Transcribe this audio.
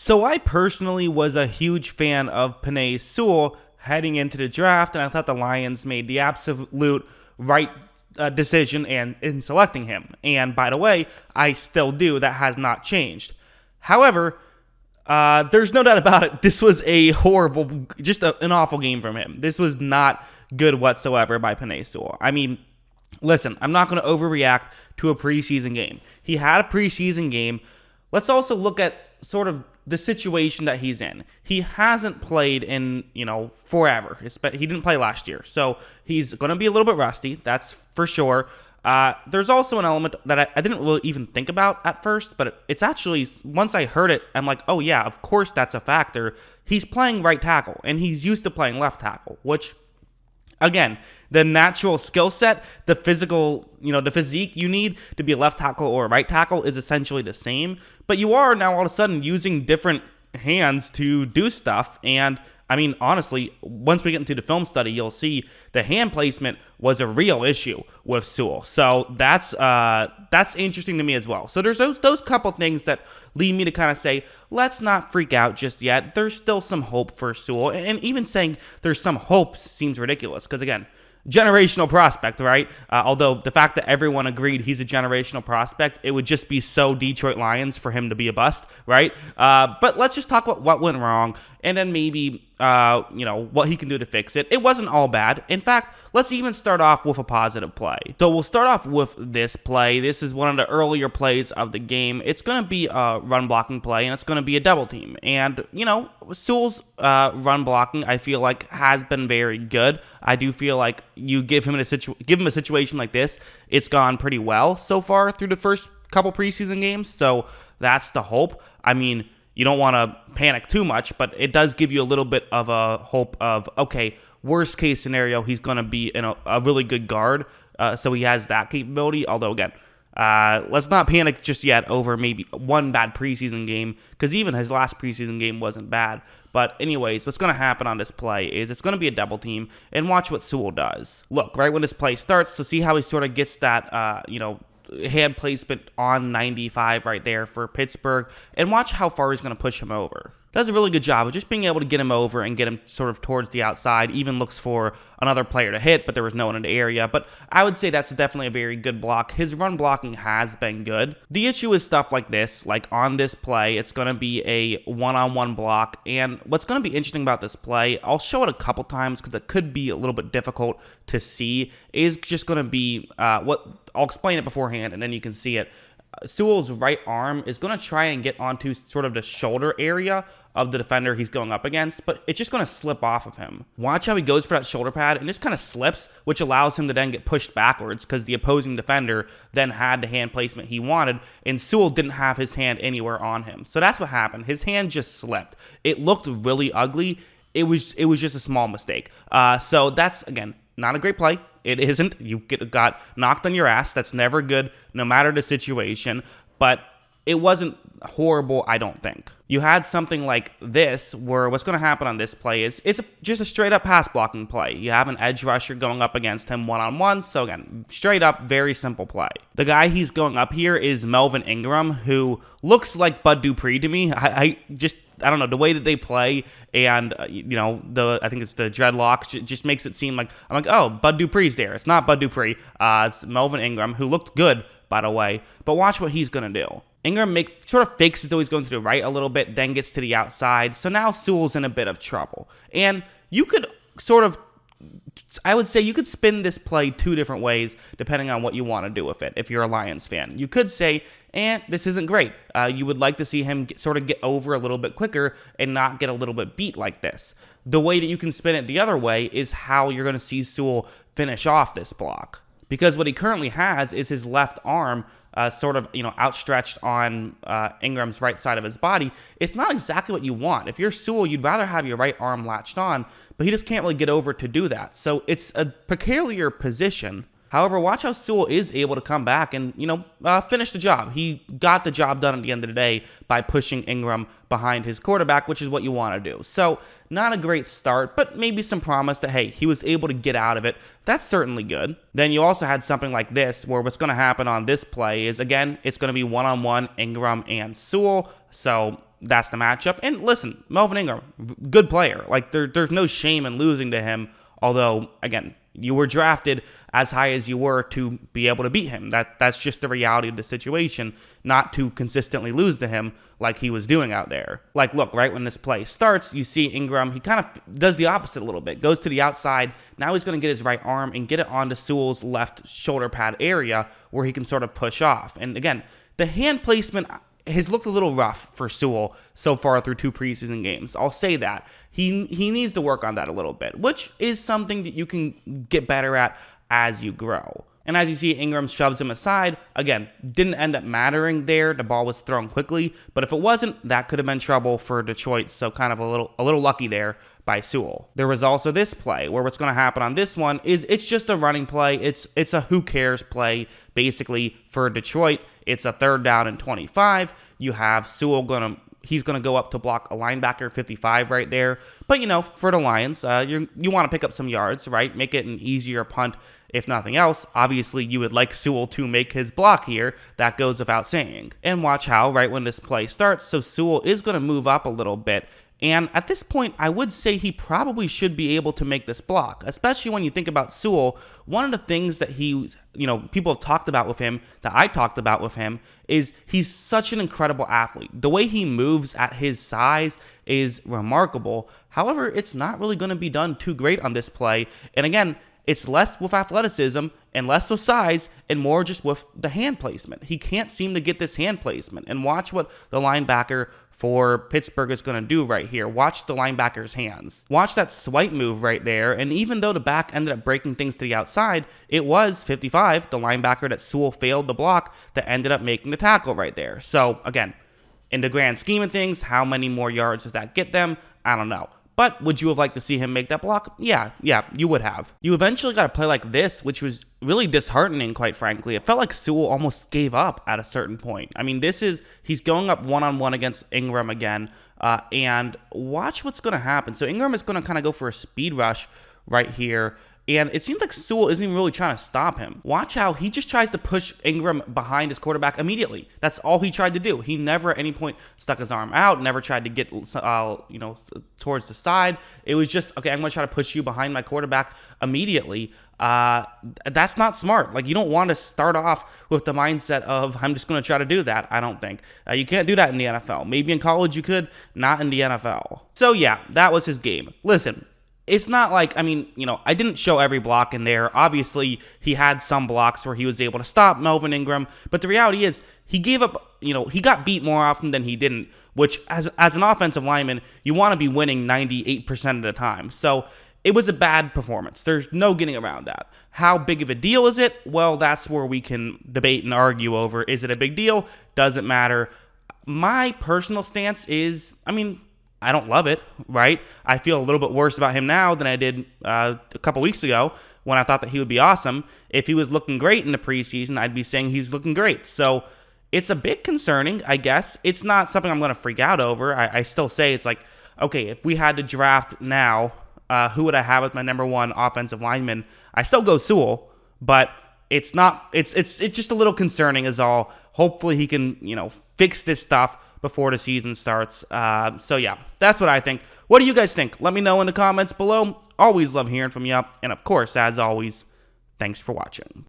So I personally was a huge fan of Penei Sewell heading into the draft, and I thought the Lions made the absolute right decision in selecting him. And by the way, I still do. That has not changed. However, there's no doubt about it. This was a horrible, just an awful game from him. This was not good whatsoever by Penei Sewell. I mean, listen, I'm not going to overreact to a preseason game. He had a preseason game. Let's also look at sort of the situation that he's in. He hasn't played in, forever. He didn't play last year. So he's going to be a little bit rusty. That's for sure. There's also an element that I didn't really even think about at first, but it's actually, once I heard it, I'm like, oh yeah, of course that's a factor. He's playing right tackle, and he's used to playing left tackle, which, again, the natural skill set, the physical, the physique you need to be a left tackle or a right tackle is essentially the same. But you are now all of a sudden using different hands to do stuff. And I mean, honestly, once we get into the film study, you'll see the hand placement was a real issue with Sewell. So that's interesting to me as well. So there's those couple things that lead me to kind of say, let's not freak out just yet. There's still some hope for Sewell. And even saying there's some hope seems ridiculous because, again, generational prospect, right? Although the fact that everyone agreed he's a generational prospect, it would just be so Detroit Lions for him to be a bust, right? But let's just talk about what went wrong and then maybe, what he can do to fix it. It wasn't all bad. In fact, let's even start off with a positive play. So we'll start off with this play. This is one of the earlier plays of the game. It's going to be a run blocking play, and it's going to be a double team. And, Sewell's run blocking, I feel like, has been very good. I do feel like you give him a situation like this, it's gone pretty well so far through the first couple preseason games. So that's the hope. I mean, you don't want to panic too much, but it does give you a little bit of a hope of, okay, worst case scenario, he's going to be in a really good guard. So he has that capability. Although, again, let's not panic just yet over maybe one bad preseason game, because even his last preseason game wasn't bad. But anyways, what's going to happen on this play is it's going to be a double team, and watch what Sewell does. Look, right when this play starts, to see how he sort of gets that, hand placement on 95 right there for Pittsburgh, and watch how far he's going to push him over. Does a really good job of just being able to get him over and get him sort of towards the outside. Even looks for another player to hit, but there was no one in the area. But I would say that's definitely a very good block. His run blocking has been good. The issue is stuff like this, like on this play, it's going to be a one-on-one block. And what's going to be interesting about this play, I'll show it a couple times because it could be a little bit difficult to see, is just going to be I'll explain it beforehand and then you can see it. Sewell's right arm is going to try and get onto sort of the shoulder area of the defender he's going up against, but it's just going to slip off of him. Watch how he goes for that shoulder pad and just kind of slips, which allows him to then get pushed backwards because the opposing defender then had the hand placement he wanted, and Sewell didn't have his hand anywhere on him. So that's what happened. His hand just slipped. It looked really ugly. It was just a small mistake. So that's, again, not a great play. It isn't. You got knocked on your ass. That's never good, no matter the situation. But it wasn't horrible, I don't think. You had something like this, where what's going to happen on this play is it's just a straight-up pass blocking play. You have an edge rusher going up against him one-on-one. So, again, straight up, very simple play. The guy he's going up here is Melvin Ingram, who looks like Bud Dupree to me. I don't know, the way that they play and, I think it's the dreadlocks, just makes it seem like, I'm like, oh, Bud Dupree's there. It's not Bud Dupree. It's Melvin Ingram, who looked good, by the way. But watch what he's going to do. Ingram sort of fakes as though he's going to the right a little bit, then gets to the outside. So now Sewell's in a bit of trouble. And you could I would say you could spin this play two different ways depending on what you want to do with it if you're a Lions fan. You could say, this isn't great. You would like to see him sort of get over a little bit quicker and not get a little bit beat like this. The way that you can spin it the other way is how you're going to see Sewell finish off this block. Because what he currently has is his left arm outstretched on Ingram's right side of his body. It's not exactly what you want. If you're Sewell, you'd rather have your right arm latched on, but he just can't really get over to do that. So it's a peculiar position. However, watch how Sewell is able to come back and, finish the job. He got the job done at the end of the day by pushing Ingram behind his quarterback, which is what you want to do. So not a great start, but maybe some promise that, hey, he was able to get out of it. That's certainly good. Then you also had something like this, where what's going to happen on this play is, again, it's going to be one-on-one Ingram and Sewell. So that's the matchup. And listen, Melvin Ingram, good player. Like, there's no shame in losing to him. Although, again, you were drafted as high as you were to be able to beat him. That's just the reality of the situation, not to consistently lose to him like he was doing out there. Like, look, right when this play starts, you see Ingram, he kind of does the opposite a little bit, goes to the outside. Now he's going to get his right arm and get it onto Sewell's left shoulder pad area where he can sort of push off. And again, the hand placement has looked a little rough for Sewell so far through 2 preseason games. I'll say that. He needs to work on that a little bit, which is something that you can get better at as you grow. And as you see, Ingram shoves him aside. Again, didn't end up mattering there. The ball was thrown quickly, but if it wasn't, that could have been trouble for Detroit. So kind of a little lucky there by Sewell. There was also this play where what's going to happen on this one is it's just a running play. It's a who cares play basically for Detroit. It's a 3rd down and 25. You have Sewell he's going to go up to block a linebacker 55 right there. But, for the Lions, you want to pick up some yards, right? Make it an easier punt, if nothing else. Obviously, you would like Sewell to make his block here. That goes without saying. And watch how, right when this play starts, so Sewell is going to move up a little bit. And at this point, I would say he probably should be able to make this block, especially when you think about Sewell. One of the things that people have talked about with him, that I talked about with him, is he's such an incredible athlete. The way he moves at his size is remarkable. However, it's not really going to be done too great on this play. And again, it's less with athleticism and less with size and more just with the hand placement. He can't seem to get this hand placement. And watch what the linebacker for Pittsburgh is going to do right here. Watch the linebacker's hands. Watch that swipe move right there. And even though the back ended up breaking things to the outside, it was 55, the linebacker that Sewell failed to block, that ended up making the tackle right there. So again, in the grand scheme of things, how many more yards does that get them? I don't know. But would you have liked to see him make that block? Yeah, you would have. You eventually got a play like this, which was really disheartening, quite frankly. It felt like Sewell almost gave up at a certain point. I mean, he's going up one-on-one against Ingram again, and watch what's going to happen. So Ingram is going to kind of go for a speed rush right here, and it seems like Sewell isn't even really trying to stop him. Watch how he just tries to push Ingram behind his quarterback immediately. That's all he tried to do. He never at any point stuck his arm out, never tried to get towards the side. It was just, okay, I'm going to try to push you behind my quarterback immediately. That's not smart. Like, you don't want to start off with the mindset of, I'm just going to try to do that. I don't think. You can't do that in the NFL. Maybe in college you could, not in the NFL. So yeah, that was his game. Listen, it's not like, I didn't show every block in there. Obviously, he had some blocks where he was able to stop Melvin Ingram. But the reality is, he gave up, he got beat more often than he didn't, which as an offensive lineman, you want to be winning 98% of the time. So it was a bad performance. There's no getting around that. How big of a deal is it? Well, that's where we can debate and argue over. Is it a big deal? Doesn't matter. My personal stance is, I don't love it, right? I feel a little bit worse about him now than I did a couple weeks ago when I thought that he would be awesome. If he was looking great in the preseason, I'd be saying he's looking great. So it's a bit concerning, I guess. It's not something I'm going to freak out over. I still say it's like, okay, if we had to draft now, who would I have as my number 1 offensive lineman? I still go Sewell, but it's just a little concerning is all. Hopefully he can, fix this stuff before the season starts. So yeah, that's what I think. What do you guys think? Let me know in the comments below. Always love hearing from you. And of course, as always, thanks for watching.